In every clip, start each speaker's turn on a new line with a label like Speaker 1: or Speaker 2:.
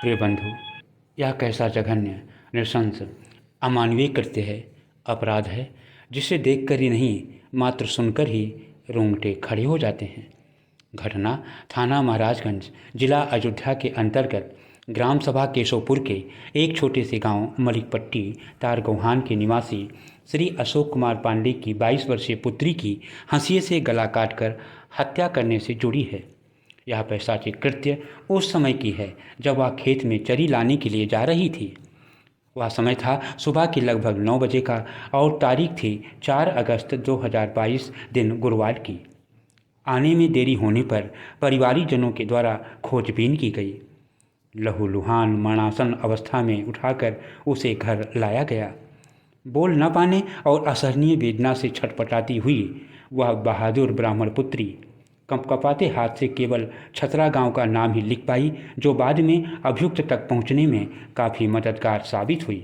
Speaker 1: प्रिय बंधु, यह कैसा जघन्य, नृशंस, अमानवीय कृत्य है, अपराध है, जिसे देखकर ही नहीं मात्र सुनकर ही रोंगटे खड़े हो जाते हैं। घटना थाना महाराजगंज, जिला अयोध्या के अंतर्गत ग्राम सभा केशवपुर के एक छोटे से गांव मलिकपट्टी तारगौहान के निवासी श्री अशोक कुमार पांडे की 22 वर्षीय पुत्री की हंसिये से गला काटकर हत्या करने से जुड़ी है। यह पैशाचिक कृत्य उस समय की है जब वह खेत में चरी लाने के लिए जा रही थी। वह समय था सुबह के लगभग 9 बजे का और तारीख थी 4 अगस्त 2022 दिन गुरुवार की। आने में देरी होने पर परिवारीजनों के द्वारा खोजबीन की गई। लहूलुहान मरणासन अवस्था में उठाकर उसे घर लाया गया। बोल न पाने और असहनीय वेदना से छटपटाती हुई वह बहादुर ब्राह्मण पुत्री कंपकपाते हाथ से केवल छतरा गांव का नाम ही लिख पाई, जो बाद में अभियुक्त तक पहुंचने में काफ़ी मददगार साबित हुई।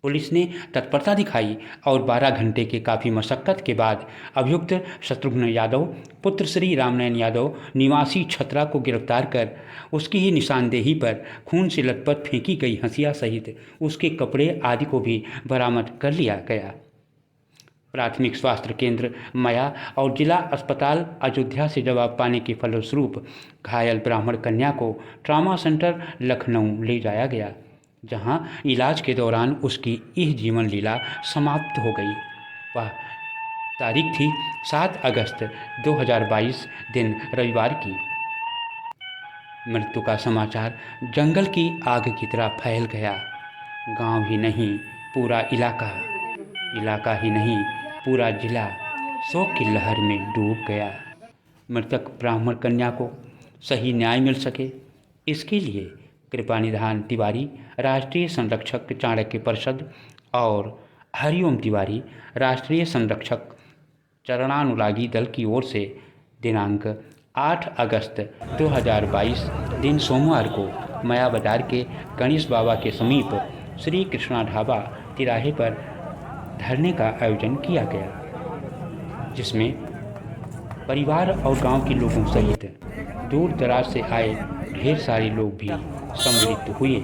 Speaker 1: पुलिस ने तत्परता दिखाई और 12 घंटे के काफ़ी मशक्क़त के बाद अभियुक्त शत्रुघ्न यादव पुत्र श्री रामनयन यादव निवासी छतरा को गिरफ्तार कर उसकी ही निशानदेही पर खून से लथपथ फेंकी गई हंसिया सहित उसके कपड़े आदि को भी बरामद कर लिया गया। प्राथमिक स्वास्थ्य केंद्र मया और जिला अस्पताल अयोध्या से जवाब पाने के फलस्वरूप घायल ब्राह्मण कन्या को ट्रॉमा सेंटर लखनऊ ले जाया गया, जहां इलाज के दौरान उसकी यह जीवन लीला समाप्त हो गई। वह तारीख थी 7 अगस्त 2022 दिन रविवार की। मृत्यु का समाचार जंगल की आग की तरह फैल गया। गांव ही नहीं पूरा इलाका ही नहीं पूरा जिला शोक की लहर में डूब गया। मृतक ब्राह्मण कन्या को सही न्याय मिल सके, इसके लिए कृपानिधान तिवारी राष्ट्रीय संरक्षक चाणक्य परिषद और हरिओम तिवारी राष्ट्रीय संरक्षक चरणानुरागी दल की ओर से दिनांक 8 अगस्त 2022 दिन सोमवार को मया बाजार के गणेश बाबा के समीप श्री कृष्णा ढाबा तिराहे पर धरने का आयोजन किया गया, जिसमें परिवार और गांव के लोगों सहित दूर दराज से आए ढेर सारे लोग भी सम्मिलित हुए।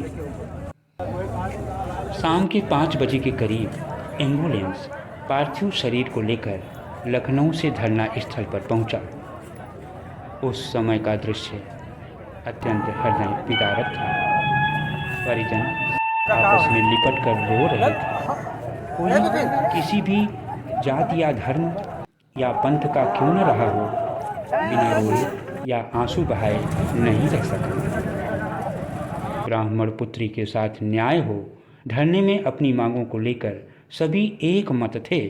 Speaker 1: शाम के 5 बजे के करीब एम्बुलेंस पार्थिव शरीर को लेकर लखनऊ से धरना स्थल पर पहुंचा। उस समय का दृश्य अत्यंत हृदय विदारक था। परिजन आपस में लिपट कर रो रहे थे। कोई किसी भी जाति या धर्म या पंथ का क्यों न रहा हो, बिना रोए या आंसू बहाए नहीं रह सका। ब्राह्मण पुत्री के साथ न्याय हो, धरने में अपनी मांगों को लेकर सभी एक मत थे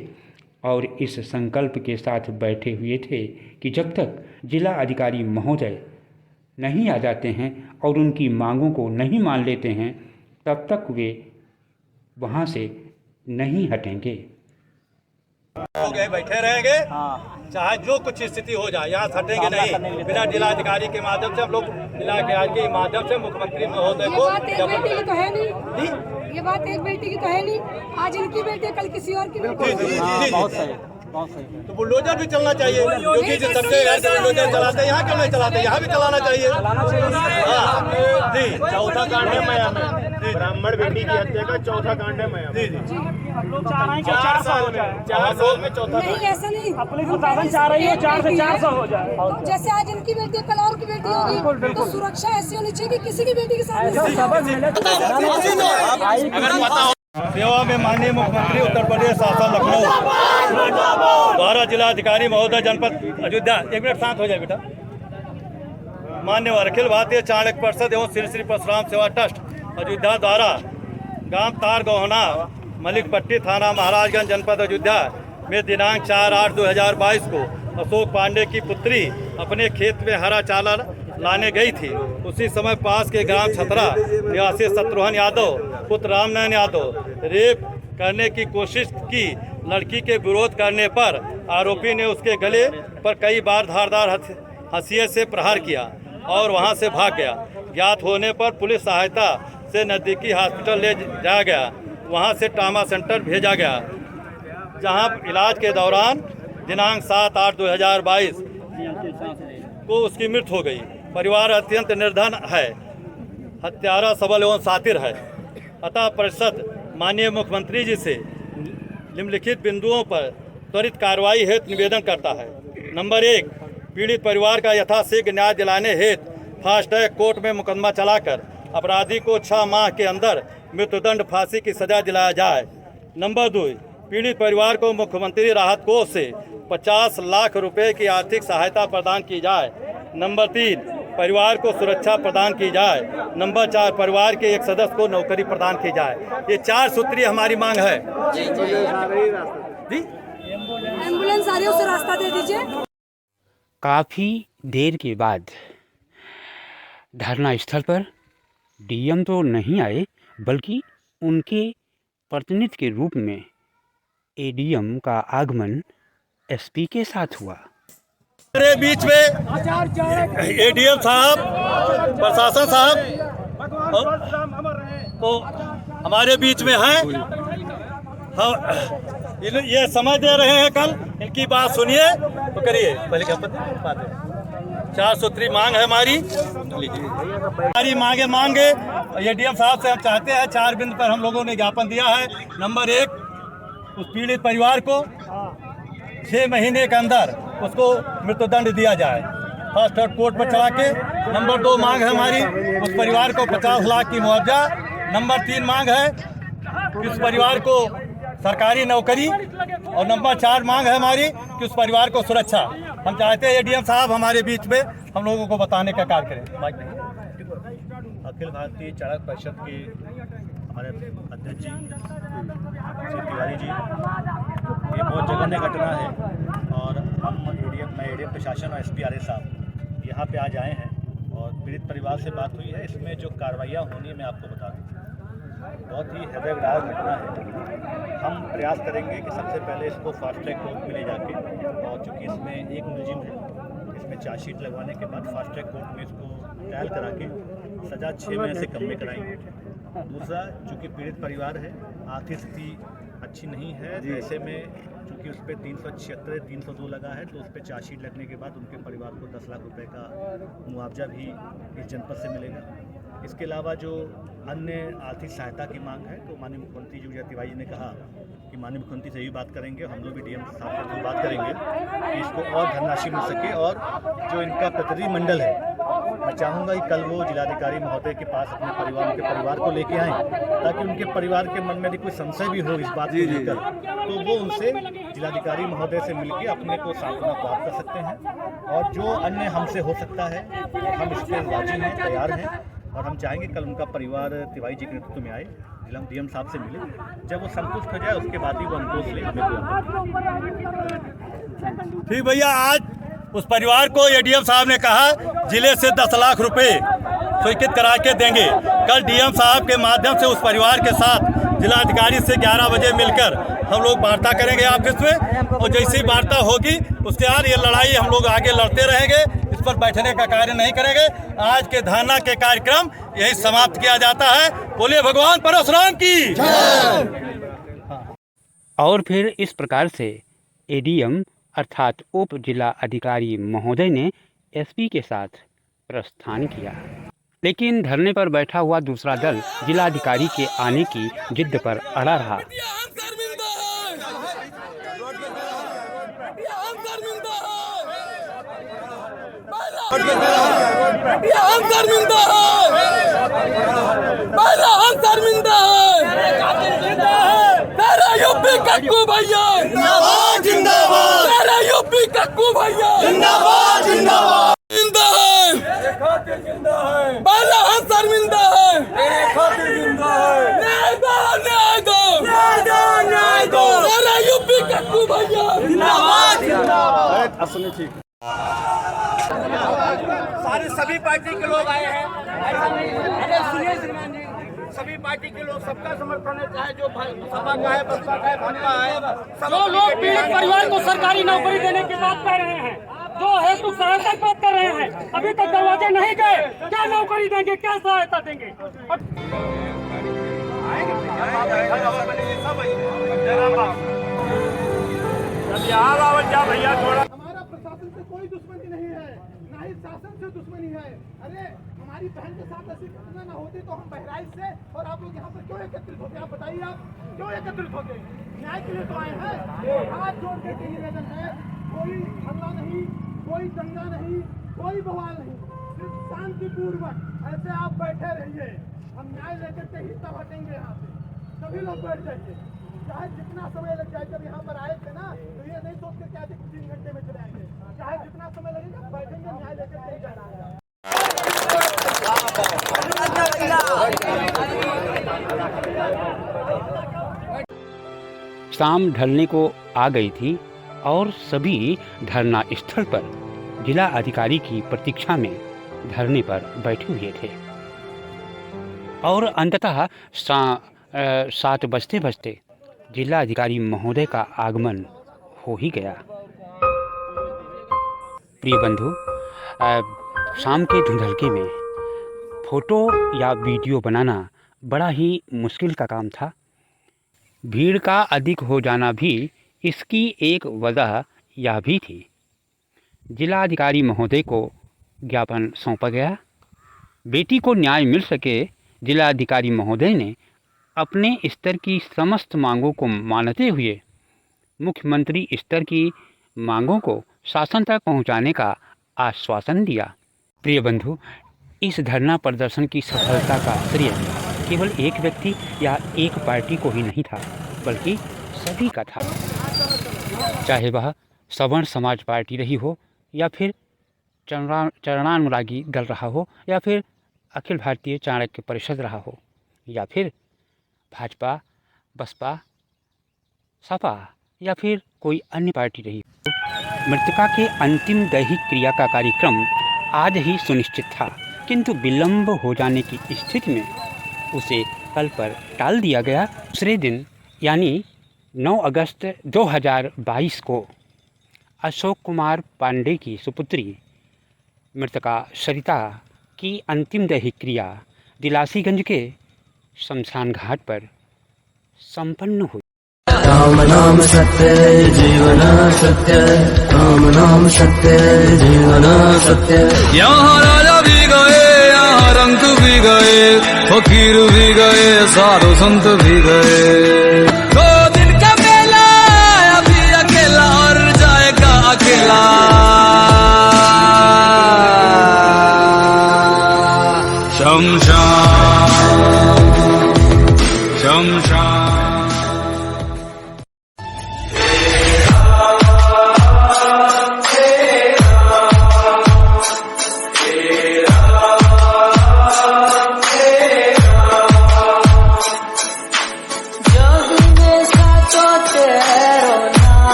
Speaker 1: और इस संकल्प के साथ बैठे हुए थे कि जब तक जिला अधिकारी महोदय नहीं आ जाते हैं और उनकी मांगों को नहीं मान लेते हैं, तब तक वे वहाँ से नहीं हटेंगे।
Speaker 2: हो गए बैठे रहेंगे, चाहे जो कुछ स्थिति हो जाए, यहाँ हटेंगे नहीं। बिना जिलाधिकारी के माध्यम से हम लोग जिलाधिकारी के माध्यम से मुख्यमंत्री महोदय को
Speaker 3: ये बात एक बेटी की तो है नहीं। आज इनकी बेटी है, कल किसी और की बेटी।
Speaker 2: बहुत सही। तो बुलडोजर भी चलना चाहिए, क्योंकि जो सबसे बुलडोजर चलाते हैं यहाँ क्यों नहीं चलाते, यहाँ भी चलाना चाहिए। जी, चौथा कांड है मया में, ब्राह्मण बेटी की हत्या का चौथा कांड है मया में। हम लोग चाह रहे हैं 4 साल में चौथा।
Speaker 3: नहीं, ऐसा नहीं,
Speaker 4: पुलिस प्रशासन चाह रही है 4 से 400 हो जाए।
Speaker 3: तो जैसे आज इनकी बेटी है, कल और की बेटी होगी, तो सुरक्षा ऐसी होनी चाहिए कि किसी की बेटी के साथ
Speaker 2: सेवा में माननीय मुख्यमंत्री उत्तर प्रदेश शासन लखनऊ द्वारा जिलाधिकारी महोदय जनपद अयोध्या, 1 मिनट शांत हो जाए बेटा, मान्यवर अखिल भारतीय चाणक्य परिषद एवं श्री श्री परशुराम सेवा ट्रस्ट अयोध्या द्वारा गांव तारगौहना मलिकपट्टी थाना महाराजगंज जनपद अयोध्या में दिनांक 4/8/2022 को अशोक पांडे की पुत्री अपने खेत में हरा चारा लाने गई थी। उसी समय पास के ग्राम छतरा निवासी शत्रुघ्न यादव पुत्र रामनयन यादव रेप करने की कोशिश की। लड़की के विरोध करने पर आरोपी ने उसके गले पर कई बार धारदार हंसिये से प्रहार किया और वहां से भाग गया। ज्ञात होने पर पुलिस सहायता से नज़दीकी हॉस्पिटल ले जाया गया, वहां से ट्रॉमा सेंटर भेजा गया, जहां इलाज के दौरान दिनांक 7/8/2022 को उसकी मृत्यु हो गई। परिवार अत्यंत निर्धन है। हत्यारा, सबल एवं सातिर है। अतः परिषद माननीय मुख्यमंत्री जी से निम्नलिखित बिंदुओं पर त्वरित कार्रवाई हेतु निवेदन करता है। नंबर 1, पीड़ित परिवार का यथाशीघ्र न्याय दिलाने हेतु फास्ट ट्रैक कोर्ट में मुकदमा चलाकर अपराधी को 6 माह के अंदर मृत्युदंड फांसी की सजा दिलाया जाए। नंबर 2, पीड़ित परिवार को मुख्यमंत्री राहत कोष से 50 लाख रुपए की आर्थिक सहायता प्रदान की जाए। नंबर 3, परिवार को सुरक्षा प्रदान की जाए। नंबर 4, परिवार के एक सदस्य को नौकरी प्रदान की जाए। ये 4 सूत्रीय हमारी मांग है।
Speaker 3: एम्बुलेंस आ रही है, उसे रास्ता दे दीजिए।
Speaker 1: काफ़ी देर के बाद धरना स्थल पर डीएम तो नहीं आए, बल्कि उनके प्रतिनिधि के रूप में एडीएम का आगमन एसपी के साथ हुआ।
Speaker 2: मेरे बीच में एडीएम साहब, प्रशासन साहब तो हमारे बीच में हैं। हम ये समय दे रहे हैं, कल इनकी बात सुनिए तो करिए। पहले क्या बात है? 4 सूत्री मांग है हमारी। हमारी मांगे एडीएम साहब से हम चाहते हैं 4 बिंदु पर हम लोगों ने ज्ञापन दिया है। नंबर 1, उस पीड़ित परिवार को 6 महीने के अंदर उसको मृत्युदंड दिया जाए, फास्ट ट्रैक कोर्ट पर चला के। नंबर 2 मांग है हमारी, उस परिवार को 50 लाख की मुआवजा। नंबर 3 मांग है कि उस परिवार को सरकारी नौकरी। और नंबर 4 मांग है हमारी कि उस परिवार को सुरक्षा। हम चाहते हैं एडीएम साहब हमारे बीच में हम लोगों को बताने का कार्य करें।
Speaker 5: अखिल भारतीय चालक परिषद के हमारे अध्यक्ष जी श्री तिवारी जी, ये बहुत जघन्य घटना है और मैं एडीएम प्रशासन और एसपीआरए साहब यहाँ पे आज आए हैं और पीड़ित परिवार से बात हुई है। इसमें जो कार्रवाइयाँ होनी है मैं आपको बता दूँ, बहुत ही हृदयविदारक घटना है। हम प्रयास करेंगे कि सबसे पहले इसको फास्ट ट्रैक कोर्ट में ले जाके, और चूँकि इसमें एक मुलजिम है, इसमें चार्जशीट लगवाने के बाद फास्ट ट्रैक कोर्ट में इसको ट्रायल करा के सज़ा 6 महीने से कम में कराएंगे। दूसरा, चूँकि पीड़ित परिवार है, आर्थिक स्थिति अच्छी नहीं है, ऐसे में चूँकि उस पर 376, 302 लगा है, तो उस पर चार्जशीट लगने के बाद उनके परिवार को 10 लाख रुपए का मुआवजा भी इस जनपद से मिलेगा। इसके अलावा जो अन्य आर्थिक सहायता की मांग है, तो माननीय मुख्यमंत्री जी तिवारी जी ने कहा कि माननीय मुख्यमंत्री से भी बात करेंगे, हम लोग भी डीएम साहब से बात करेंगे कि इसको और धनराशि मिल सके। और जो इनका प्रतिनिधिमंडल है, मैं चाहूँगा कि कल वो जिलाधिकारी महोदय के पास अपने उनके परिवार को लेके आएँ, ताकि उनके परिवार के मन में यदि कोई संशय भी हो इस बात को लेकर, तो वो उनसे जिलाधिकारी महोदय से मिलकर अपने को सांत्वना प्राप्त कर सकते हैं। और जो अन्य हमसे हो सकता है, हम इस पर राजी हैं, तैयार हैं। और हम चाहेंगे कल उनका परिवार तिवारी जी के नेतृत्व में आए, जिला डीएम साहब से मिले। जब वो संतुष्ट हो जाए उसके बाद ही वो अंतोष ले हमें।
Speaker 2: ठीक भैया, आज उस परिवार को एडीएम साहब ने कहा जिले से 10 लाख रुपए स्वीकृत करा के देंगे। कल डीएम साहब के माध्यम से उस परिवार के साथ जिलाधिकारी से 11 बजे मिलकर हम लोग वार्ता करेंगे ऑफिस में। और जैसी वार्ता होगी उसके बाद ये लड़ाई हम लोग आगे लड़ते रहेंगे, इस पर बैठने का कार्य नहीं करेंगे। आज के धरना के कार्यक्रम यही समाप्त किया जाता है। बोलिए भगवान परशुराम की।
Speaker 1: और फिर इस प्रकार से एडीएम अर्थात उप जिला अधिकारी महोदय ने एसपी के साथ प्रस्थान किया, लेकिन धरने पर बैठा हुआ दूसरा दल जिलाधिकारी के आने की जिद पर अड़ा रहा।
Speaker 6: यूपी कक्कू भैया जिंदाबाद, जिंदाबाद। मेरा यूपी कक्कू भैया जिंदाबाद, जिंदाबाद। जिंदा है, जिंदा है। पहला हम शर्मिंदा है, तेरे खातिर जिंदा है। न्याय दो, न्याय दो, न्याय दो, न्याय दो। मेरा यूपी कक्कू भैया जिंदाबाद, जिंदाबाद। असली ठीक। सारे सभी पार्टी के लोग आए हैं। अरे सुनिए श्रीमान जी, सभी पार्टी के लोग, सबका समर्थन है, चाहे जो सपा का है, बसपा का है, भाजपा है। जो लोग पीड़ित परिवार को सरकारी नौकरी देने की बात कर रहे हैं, जो हेतु सहायता बात कर रहे हैं, अभी तक दरवाजे नहीं गए। क्या नौकरी देंगे, क्या सहायता देंगे? भैया थोड़ा, हमारा प्रशासन से कोई दुश्मनी नहीं है, ना ही शासन से दुश्मनी है। अरे
Speaker 7: हमारी बहन के साथ ऐसी घटना न होती तो हम बहराइच से और आप लोग यहाँ पर क्यों एकत्रित होते? आप बताइए, आप क्यों एकत्रित होते? न्याय के लिए तो आए हैं। हाथ जोड़ के निवेदन है, कोई हल्ला नहीं, कोई दंगा नहीं, कोई बवाल नहीं, सिर्फ शांतिपूर्वक ऐसे आप बैठे रहिए। हम न्याय लेकर के ही तब हटेंगे यहाँ से। सभी लोग बैठ जाइए, चाहे जितना समय लग जाए। जब यहाँ पर आए थे ना तो ये नहीं सोच के क्या 3 घंटे में चले आएंगे, चाहे जितना समय लगेगा बैठेंगे, न्याय लेकर के ही जाना है।
Speaker 1: शाम ढलने को आ गई थी और सभी धरना स्थल पर जिला अधिकारी की प्रतीक्षा में धरने पर बैठे हुए थे और अंततः 7 बजते बजते जिला अधिकारी महोदय का आगमन हो ही गया। प्रिय बंधु, शाम के धुंधलके में फोटो या वीडियो बनाना बड़ा ही मुश्किल का काम था। भीड़ का अधिक हो जाना भी इसकी एक वजह यह भी थी। जिलाधिकारी महोदय को ज्ञापन सौंपा गया। बेटी को न्याय मिल सके, जिलाधिकारी महोदय ने अपने स्तर की समस्त मांगों को मानते हुए मुख्यमंत्री स्तर की मांगों को शासन तक पहुंचाने का आश्वासन दिया। प्रिय बंधु, इस धरना प्रदर्शन की सफलता का श्रेय केवल एक व्यक्ति या एक पार्टी को ही नहीं था, बल्कि सभी का था। चाहे वह सवर्ण समाज पार्टी रही हो, या फिर चरणानुरागी दल रहा हो, या फिर अखिल भारतीय चाणक्य परिषद रहा हो, या फिर भाजपा, बसपा, सपा या फिर कोई अन्य पार्टी रही हो। मृतका के अंतिम दैहिक क्रिया का कार्यक्रम आज ही सुनिश्चित था, किंतु विलंब हो जाने की स्थिति में उसे कल पर टाल दिया गया। दूसरे दिन यानी 9 अगस्त 2022 को अशोक कुमार पांडे की सुपुत्री मृतका सरिता की अंतिम दैहिक क्रिया दिलासीगंज के शमशान घाट पर संपन्न हुई।
Speaker 8: राम नाम सत्य जीवन सत्य, राम नाम सत्य जीवन सत्य।
Speaker 6: यहाँ राजा भी गए, यहाँ रंग भी गए, फकीर भी गए, साधु संत भी गए। 2 दिन का मेला अभी अकेला और जाएगा अकेला। शमशान शमशान।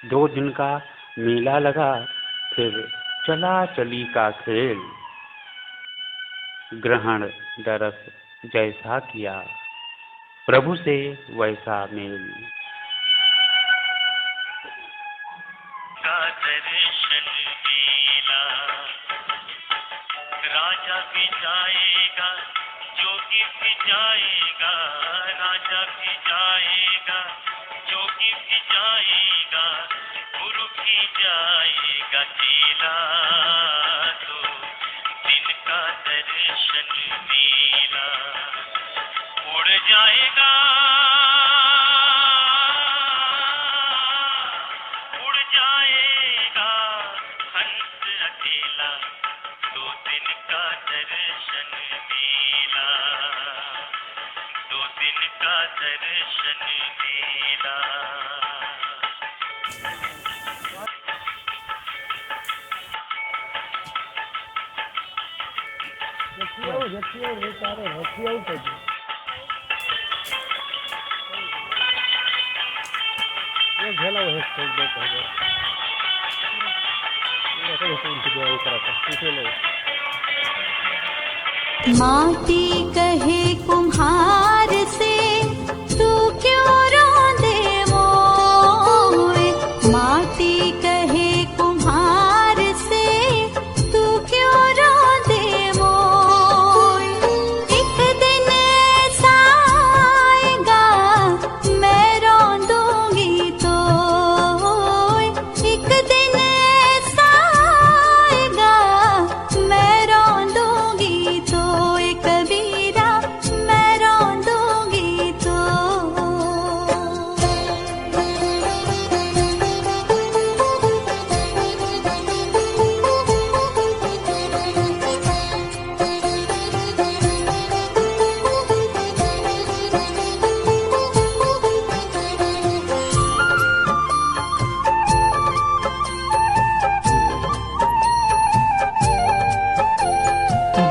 Speaker 1: दो दिन का मेला लगा, फिर चला चली का खेल। ग्रहण दरस जैसा किया, प्रभु से वैसा मेल।
Speaker 9: का दर्शन मेला, राजा भी जाएगा, जोगी भी जाएगा, राजा भी जाएगा, जोगी भी जाएगा, गुरु भी जाएगा चेला। 2 दिन का दर्शन मेला, उड़ जाएगा उड़ जाएगा हंस अकेला। 2 दिन का दर्शन मेला, 2 दिन का दर्शन मेला।
Speaker 10: माटी कहे कुम्हार से तू क्यों रोंदे मोए, माटी कहे कुम्हार से तू क्यों रोंदे मोए। एक दिन ऐसा आएगा मैं रोंदूंगी तो, एक दिन ऐसा आएगा मैं रोंदूंगी तो, कबीरा मैं रोंदूंगी तो।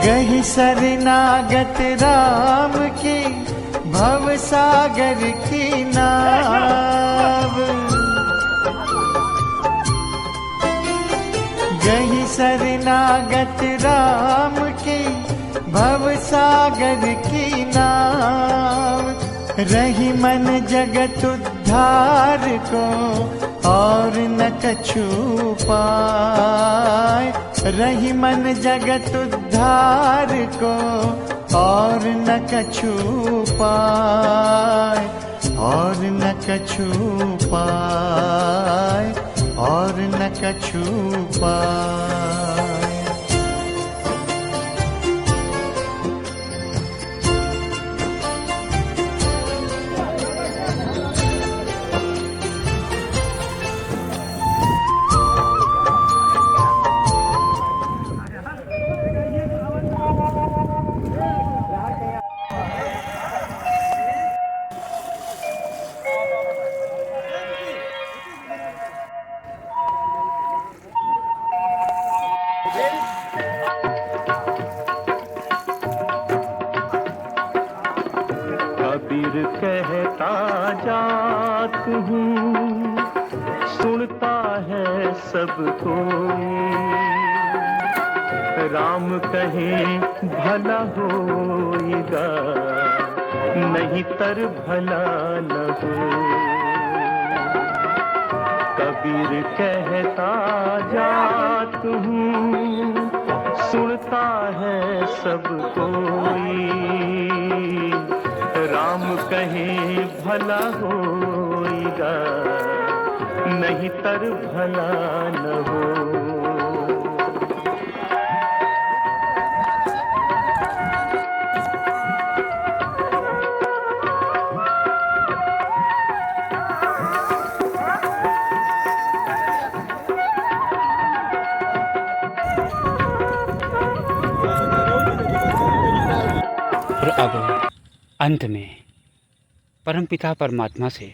Speaker 11: गही शरणागत राम की भव सागर की नाव, गही शरणागत राम की भव सागर की नाव। रही मन जगत उद्धार को और न कछु पाए, रही मन जगत उद्धार को और न कछु पाए, और न कछु पाए, और न कछु पाए।
Speaker 9: कबीर कहता जात हूँ, सुनता है सब कोई। राम कहे भला होएगा, नहीं तर भला न हो। कबीर कहता जात हूँ, सुनता है सब कोई। राम कहे भला होएगा, नहीं तर भला न हो।
Speaker 1: और अब अंत में परमपिता परमात्मा से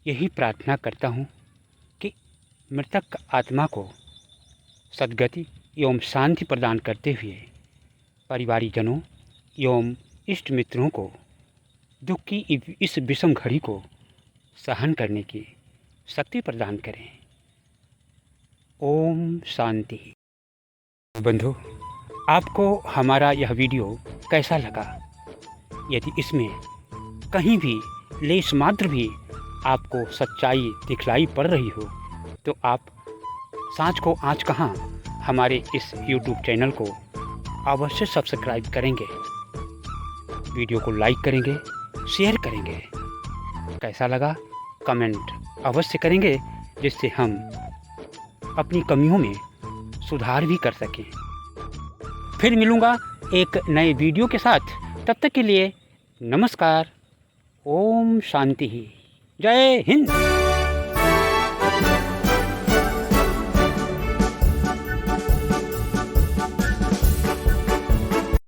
Speaker 1: यही प्रार्थना करता हूँ कि मृतक आत्मा को सद्गति एवं शांति प्रदान करते हुए परिवारीजनों एवं इष्ट मित्रों को दुख की इस विषम घड़ी को सहन करने की शक्ति प्रदान करें। ओम शांति। बंधु, आपको हमारा यह वीडियो कैसा लगा? यदि इसमें कहीं भी लेश मात्र भी आपको सच्चाई दिखलाई पड़ रही हो तो आप सांच को आँच कहाँ हमारे इस YouTube चैनल को अवश्य सब्सक्राइब करेंगे, वीडियो को लाइक करेंगे, शेयर करेंगे। कैसा लगा कमेंट अवश्य करेंगे, जिससे हम अपनी कमियों में सुधार भी कर सकें। फिर मिलूँगा एक नए वीडियो के साथ, तब तक के लिए नमस्कार। ओम शांति। जय हिंद।